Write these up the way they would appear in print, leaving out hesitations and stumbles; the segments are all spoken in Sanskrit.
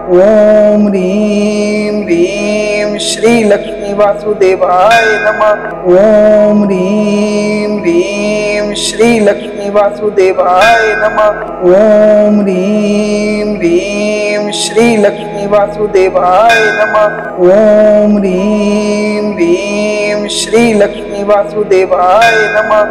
ओम ह्रीं ह्रीं श्री लक्ष्मी वासुदेवाय नमः। ओम ह्रीं ह्रीं श्री लक्ष्मी वासुदेवाय नमः। ओम ह्रीं ह्रीं श्री लक्ष्मी वासुदेवाय नमः। ओम ह्रीं ह्रीं श्री लक्ष्मी वासुदेवाय नमः।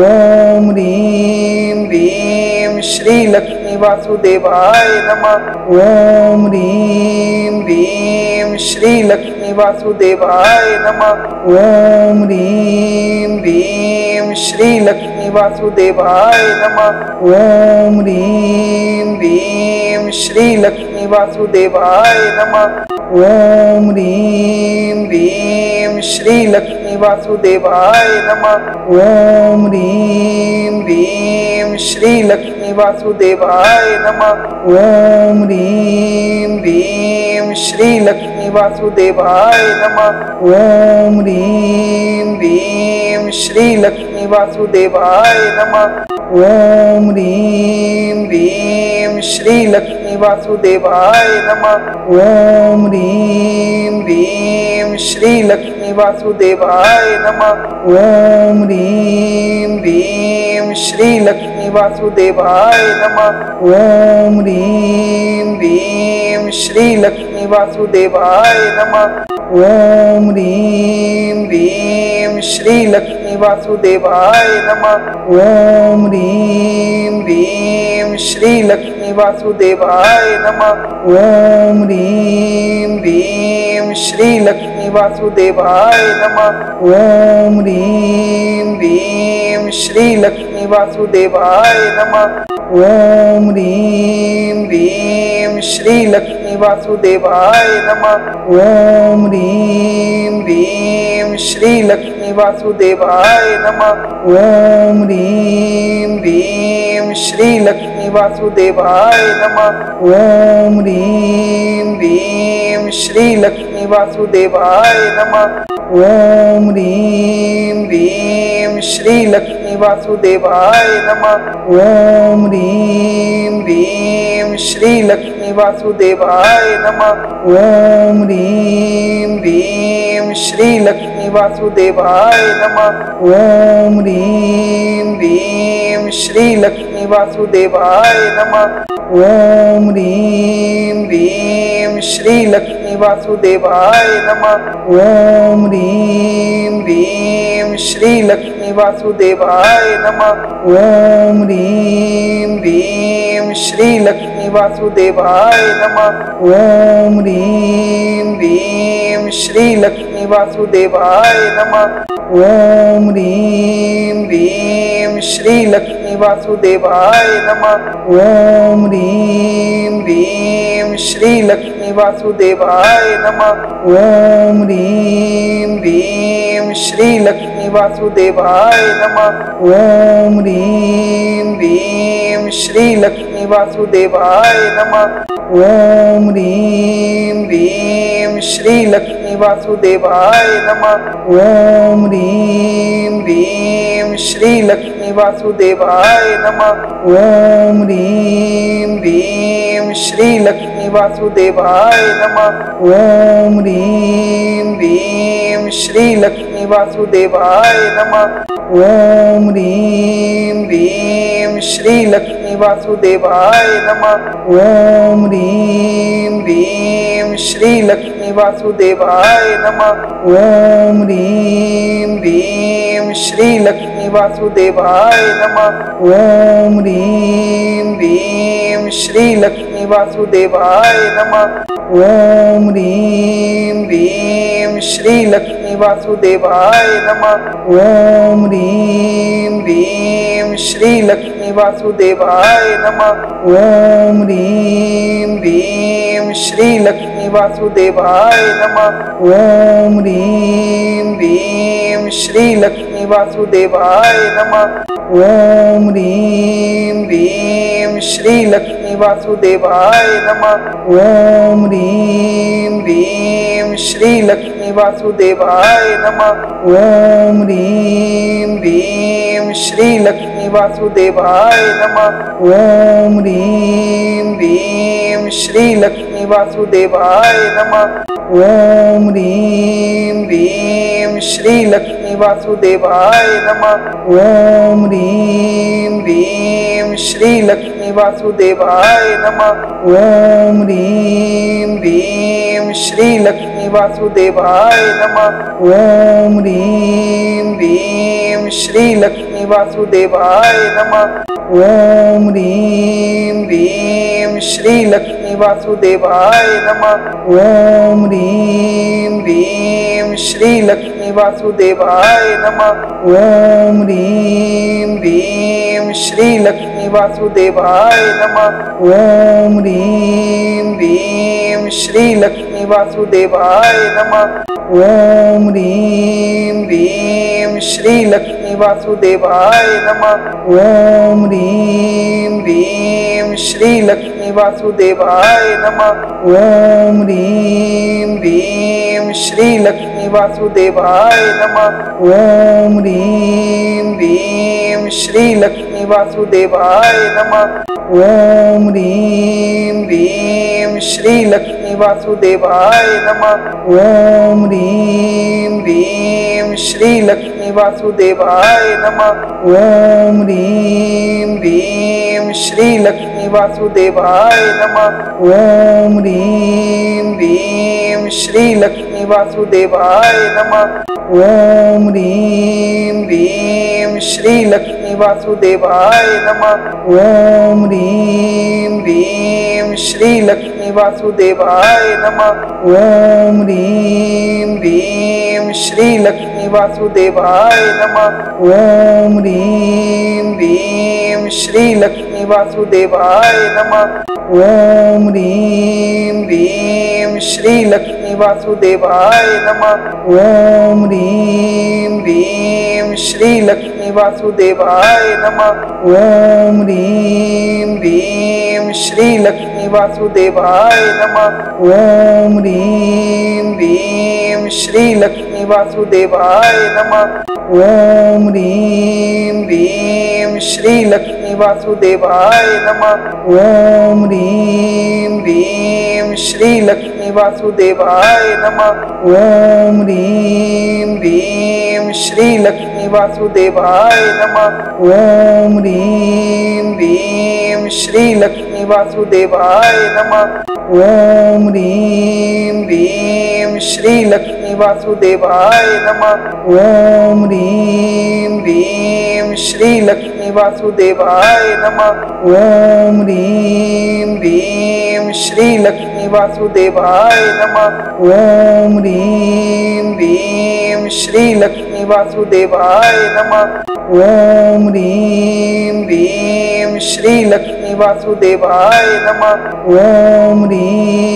ओम ह्रीं ह्रीं श्री लक्ष्मी वासुदेवाय नमः। ओम ह्रीं ह्रीं श्री लक्ष्मी वासुदेवाय नमः। ओम ह्रीं ह्रीं श्री लक्ष्मी वासुदेवाय नमः। ओम ह्रीं ह्रीं श्री लक्ष्मी वासुदेवाय नमः। ओम ह्रीं ह्रीं श्री लक्ष्मी वासुदेवाय नमः। ओम ह्रीं ह्रीं श्री लक्ष्मी वासुदेवाय नमः। ओम ह्रीं ह्रीं श्री लक्ष्मी वासुदेवाय नमः। ओम ह्रीं ह्रीं श्री लक्ष्मी वासुदेवाय नमः। ओम ह्रीं ह्रीं श्री लक्ष्मी वासुदेवाय नमः। ओम ह्रीं ह्रीं श्री लक्ष्मी वासुदेवाय नमः। ओम ह्रीं ह्रीं श्री लक्ष्मी वासुदेवाय नमः। ओम ह्रीं ह्रीं श्री लक्ष्मी वासुदेवाय नमः। ओम ह्रीं ह्रीं श्री लक्ष्मी वासुदेवाय नमः। ओम ह्रीं ह्रीं श्री लक्ष्मी वासुदेवाय नमः। ओम ह्रीं ह्रीं श्री लक्ष्मी वासुदेवाय नमः। ओम ह्रीं ह्रीं श्री लक्ष्मी वासुदेवाय नमः। ओम ह्रीं ह्रीं श्री लक्ष्मी वासुदेवाय नमः। ओम ह्रीं ह्रीं श्री लक्ष्मी वासुदेवाय नमः। ओम ह्रीं ह्रीं श्री लक्ष्मी वासुदेवाय नमः। ओम ह्रीं ह्रीं श्री लक्ष्मी वासुदेवाय नमः। ओम ह्रीं ह्रीं श्री लक्ष्मी वासुदेवाय नमः। ओम ह्रीं ह्रीं श्री लक्ष्मी वासुदेवाय नमः। ओम ह्रीं ह्रीं श्री लक्ष्मी वासुदेवाय नमः। ओम ह्रीं ह्रीं श्री लक्ष्मी वासुदेवाय नमः। ओम ह्रीं ह्रीं श्री लक्ष्मी वासुदेवाय नमः। ओम ह्रीं ह्रीं श्री लक्ष्मी वासुदेवाय नमः। ओम ह्रीं ह्रीं श्री लक्ष्मी वासुदेवाय नमः। ओम ह्रीं ह्रीं श्री लक्ष्मी वासुदेवाय नमः। ओम ह्रीं ह्रीं श्री लक्ष्मी वासुदेवाय नमः। ओम ह्रीं ह्रीं श्री लक्ष्मी वासुदेवाय नमः। ओम ह्रीं ह्रीं श्री लक्ष्मी वासुदेवाय नमः। ओम ह्रीं ह्रीं श्री लक्ष्मी वासुदेवाय नमः। ओम ह्रीं ह्रीं श्री लक्ष्मी वासुदेवाय नमः। ओम ह्रीं ह्रीं श्री लक्ष्मी वासुदेवाय नमः। ओम ह्रीं ह्रीं श्री लक्ष्मी वासुदेवाय नमः। ओम ह्रीं ह्रीं श्री लक्ष्मी वासुदेवाय नमः। ओम ह्रीं ह्रीं श्री लक्ष्मी वासुदेवाय नमः। ओम ह्रीं ह्रीं श्री लक्ष्मी वासुदेवाय नमः। ओम ह्रीं ह्रीं श्री लक्ष्मी वासुदेवाय नमः। ओम ह्रीं ह्रीं श्री लक्ष्मी वासुदेवाय नमः। ओम ह्रीं ह्रीं श्री लक्ष्मी वासुदेवाय नमः। ओम ह्रीं ह्रीं श्री लक्ष्मी वासुदेवाय नमः। ओम ह्रीं ह्रीं श्री लक्ष्मी वासुदेवाय नमः। ओम ह्रीं ह्रीं श्री लक्ष्मी वासुदेवाय नमः। ओम ह्रीं ह्रीं श्री लक्ष्मी वासुदेवाय नमः। ओम ह्रीं ह्रीं श्री लक्ष्मी वासुदेवाय नमः। ओम ह्रीं ह्रीं श्री लक्ष्मी वासुदेवाय नमः। ओम ह्रीं ह्रीं श्री लक्ष्मी लक्ष्मी वासुदेवाय नमः। ओम ह्रीं ह्रीं श्री लक्ष्मी वासुदेवाय नमः। ओम ह्रीं ह्रीं श्री लक्ष्मी वासुदेवाय नमः। ओम ह्रीं ह्रीं श्री लक्ष्मी वासुदेवाय नमः। ओम ह्रीं ह्रीं श्री लक्ष्मी वासुदेवाय नमः। ओम ह्रीं ह्रीं श्री लक्ष्मी वासुदेवाय नमः। ओम ह्रीं ह्रीं श्री लक्ष्मी वासुदेवाय नमः। ओम ह्रीं ह्रीं श्री लक्ष्मी वासुदेवाय नमः। ओम ह्रीं ह्रीं श्री लक्ष्मी वासुदेवाय नमः। ओम ह्रीं ह्रीं श्री लक्ष्मी वासुदेवाय नमः। ओम ह्रीं ह्रीं श्री लक्ष्मी वासुदेवाय नमः। ओम ह्रीं ह्रीं श्री लक्ष्मी वासुदेवाय नमः। ओम ह्रीं ह्रीं श्री लक्ष्मी वासुदेवाय नमः। ओम ह्रीं ह्रीं श्री लक्ष्मी वासुदेवाय नमः। ओम ह्रीं ह्रीं श्री लक्ष्मी वासुदेवाय नमः। ओम ह्रीं ह्रीं श्री लक्ष्मी वासुदेवाय नमः। ओम ह्रीं ह्रीं श्री लक्ष्मी वासुदेवाय नमः। ओम ह्रीं ह्रीं श्री लक्ष्मी वासुदेवाय नमः। ओम ह्रीं ह्रीं श्री लक्ष्मी वासुदेवाय नमः। ओम ह्रीं ह्रीं श्री लक्ष्मी वासुदेवाय नमः। ओम ह्रीं ह्रीं श्री लक्ष्मी वासुदेवाय नमः। ओम ह्रीं ह्रीं श्री लक्ष्मी वासुदेवाय नमः। ओम ह्रीं ह्रीं श्री लक्ष्मी वासुदेवाय नमः। ओम ह्रीं ह्रीं श्री लक्ष्मी वासुदेवाय नमः। ओम ह्रीं ह्रीं श्री लक्ष्मी वासुदेवाय नमः। ओम ह्रीं ह्रीं श्री लक्ष्मी वासुदेवाय नमः। ओम ह्रीं ह्रीं श्री लक्ष्मी वासुदेवाय नमः। ओम ह्रीं ह्रीं श्री लक्ष्मी वासुदेवाय नमः। ओम ह्रीं ह्रीं श्री लक्ष्मी वासुदेवाय नमः। ओम ह्रीं ह्रीं श्री लक्ष्मी वासुदेवाय नमः। ओम ह्रीं ह्रीं श्री लक्ष्मी वासुदेवाय नमः। ओम ह्रीं ह्रीं श्री लक्ष्मी वासुदेवाय नमः। ओम ह्रीं ह्रीं श्री लक्ष्मी वासुदेवाय नमः। ओम ह्रीं ह्रीं श्री लक्ष्मी वासुदेवाय नमः। ओम ह्रीं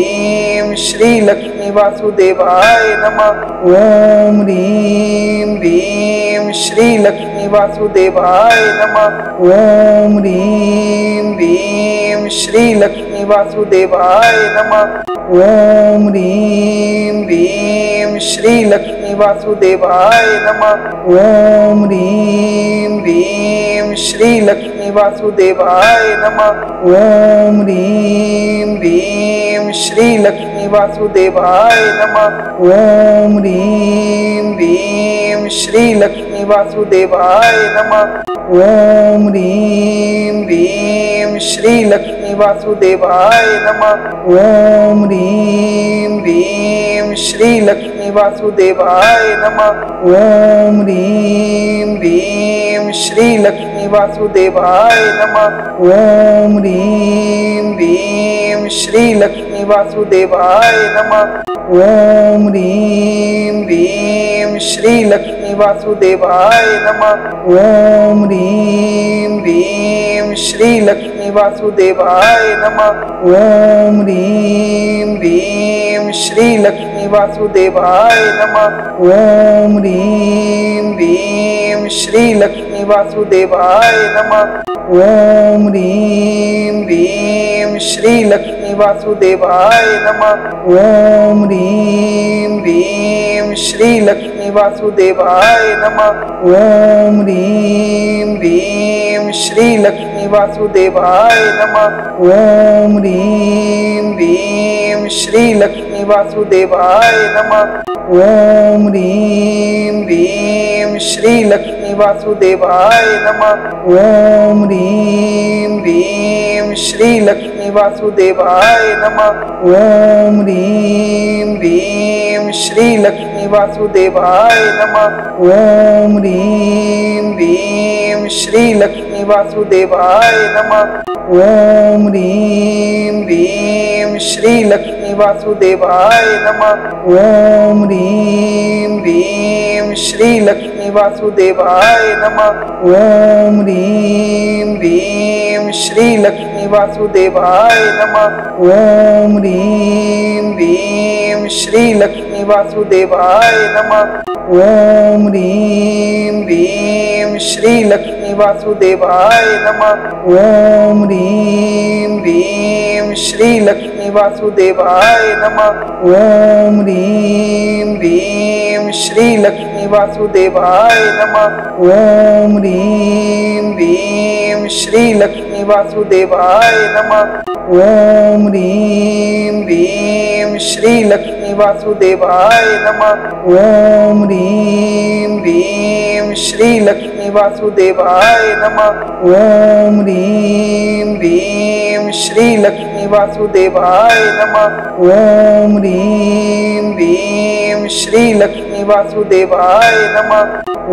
ह्रीं श्री लक्ष्मी वासुदेवाय नमः। ओम ह्रीं ह्रीं श्री लक्ष्मी वासुदेवाय नमः। ओम ह्रीं ह्रीं श्री लक्ष्मी वासुदेवाय नमः। ओम ह्रीं ह्रीं श्री लक्ष्मी वासुदेवाय नमः। ओम ह्रीं ह्रीं श्री लक्ष्मी वासुदेवाय नमः। ओम ह्रीं ह्रीं श्री लक्ष्मी वासुदेवाय नमः। ओम ह्रीं ह्रीं श्री लक्ष्मी वासुदेवाय नमः। ओम ह्रीं ह्रीं श्री लक्ष्मी वासुदेवाय नमः। ओम ह्रीं ह्रीं श्री लक्ष्मी वासुदेवाय नमः। ओम ह्रीं ह्रीं श्री लक्ष्मी वासुदेवाय नमः। ओम ह्रीं ह्रीं श्री लक्ष्मी वासुदेवाय नमः। ओम ह्रीं ह्रीं श्री लक्ष्मी वासुदेवाय नमः। ओम ह्रीं ह्रीं श्री लक्ष्मी वासुदेवाय नमः। ओम ह्रीं ह्रीं श्री लक्ष्मी वासुदेवाय नमः। ओम ह्रीं ह्रीं श्री लक्ष्मी वासुदेवाय नमः। ओम ह्रीं ह्रीं श्री लक्ष्मी वासुदेवाय नमः। ओम ह्रीं ह्रीं श्री लक्ष्मी वासुदेवाय नमः। ओम ह्रीं ह्रीं श्री लक्ष्मी वासुदेवाय नमः। ओम ह्रीं ह्रीं श्री लक्ष्मी वासुदेवाय नमः। ओम ह्रीं ह्रीं श्री लक्ष्मी वासुदेवाय नमः। ओम ह्रीं ह्रीं श्री लक्ष्मी वासुदेवाय नमः। ओम ह्रीं ह्रीं श्री लक्ष्मी वासुदेवाय नमः। ओम ह्रीं ह्रीं श्री लक्ष्मी वासुदेवाय नमः। ओम ह्रीं ह्रीं श्री लक्ष्मी वासुदेवाय नमः। ओम ह्रीं ह्रीं श्री लक्ष्मी वासुदेवाय नमः। ओम ह्रीं ह्रीं श्री लक्ष्मी वासुदेवाय नमः। ओम ह्रीं ह्रीं श्री लक्ष्मी वासुदेवाय नमः। ओम ह्रीं ह्रीं श्री लक्ष्मी वासुदेवाय नमः। ओम ह्रीं ह्रीं श्री लक्ष्मी वासुदेवाय नमः। ओम ह्रीं ह्रीं श्री लक्ष्मी वासुदेवाय नमः। ओम ह्रीं ह्रीं श्री लक्ष्मी वासुदेवाय नमः। ओम ह्रीं ह्रीं श्री लक्ष्मी वासुदेवाय नमः। ओम ह्रीं ह्रीं श्री लक्ष्मी वासुदेवाय नमः। ओम ह्रीं ह्रीं श्री लक्ष्मी वासुदेवाय नमः। ओम ह्रीं ह्रीं श्री लक्ष्मी वासुदेवाय नमः।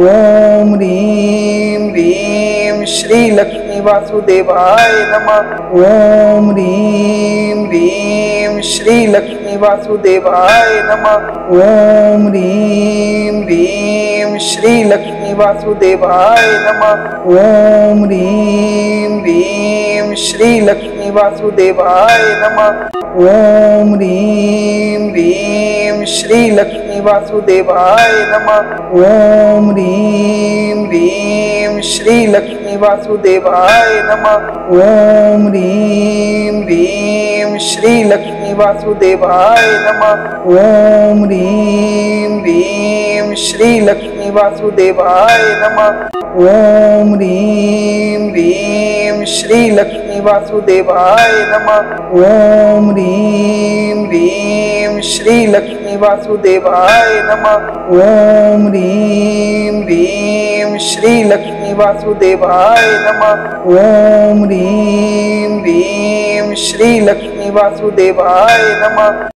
ओम ह्रीं ह्रीं श्री लक्ष्मी वासुदेवाय नमः। ओम ह्रीं ह्रीं श्री लक्ष्मी वासुदेवाय नमः। ओम ह्रीं ह्रीं श्री लक्ष्मी वासुदेवाय नमः। ओम ह्रीं ह्रीं श्री लक्ष्मी वासुदेवाय नमः। ओम ह्रीं ह्रीं श्री लक्ष्मी वासुदेवाय नमः। ओम ह्रीं ह्रीं श्री लक्ष्मी वासुदेवाय नमः। ओम ह्रीं ह्रीं श्री लक्ष्मी वासुदेवाय नमः। ओम ह्रीं ह्रीं श्री लक्ष्मी वासुदेवाय नमः। ओम ह्रीं ह्रीं श्री लक्ष्मी वासुदेवाय नमः। ओम ह्रीं ह्रीं श्री लक्ष्मी वासुदेवाय नमः। ओम ह्रीं ह्रीं श्री लक्ष्मी वासुदेवाय नमः। ओम ह्रीं ह्रीं श्री लक्ष्मी वासुदेवाय नमः।